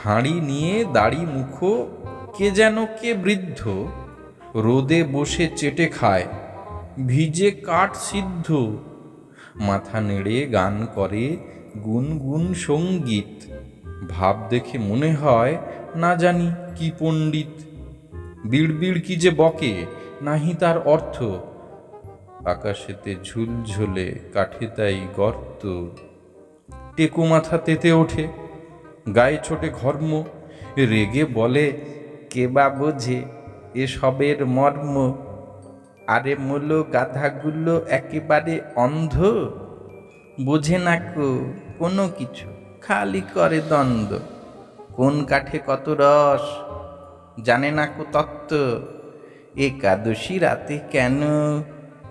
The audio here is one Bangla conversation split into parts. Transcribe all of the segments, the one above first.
হাঁড়ি নিয়ে দাড়ি মুখো কে যেন কে বৃদ্ধ, রোদে বসে চেটে খায়, ভিজে কাঠ সিদ্ধ। মাথা নেড়ে গান করে গুনগুন সঙ্গীত, ভাব দেখে মনে হয় না জানি কি পণ্ডিত। বিড়বিড় কি যে বকে নাহি তার অর্থ, আকাশেতে ঝুলঝুলে কাঠে তাই গর্ত। টেকো মাথা তেতে ওঠে, গায়ে ছোটে ঘর্ম, রেগে বলে কে বা বোঝে এসবের মর্ম। আরে মূল গাধাগুলো একেবারে অন্ধ, বোঝে না কো কোনো কিছু, খালি করে দ্বন্দ্ব। কোন কাঠে কত রস জানে না কো তত্ত্ব, একাদশী রাতে কেন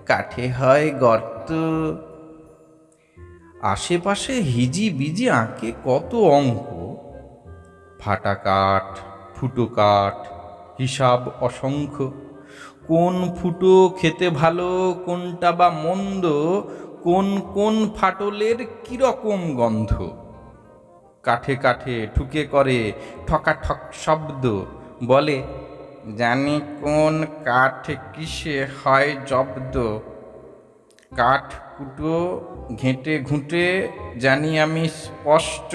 কাঠে হয় গর্ত। আশেপাশে হিজি বিজি আঁকে কত অঙ্ক, ফাটা কাঠ, ফুটো কাঠ, হিসাব অসংখ্য। কোন ফুটো খেতে ভালো, কোনটা বা মন্দ, কোন কোন ফাটলের কিরকম গন্ধ। কাঠে কাঠে ঠুকে করে ঠকাঠক শব্দ, বলে জানি কোন কাঠ কিসে হয় জব্দ। কাঠ কুটো ঘেঁটে ঘুঁটে জানি আমি স্পষ্ট,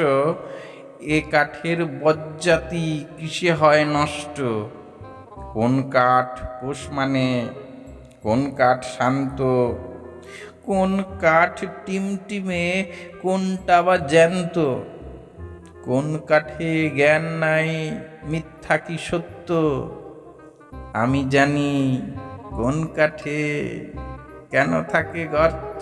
এ কাঠের বজ্জাতি কিসে হয় নষ্ট। কোন কাঠ পোষ মানে, কোন কাঠ শান্ত, কোন কাঠ টিমটিমে, কোনটা বা জ্যান্ত। কোন কাঠে জ্ঞান নাই মিথ্যা কি সত্য, আমি জানি কোন কাঠে কেন থাকে গর্ত।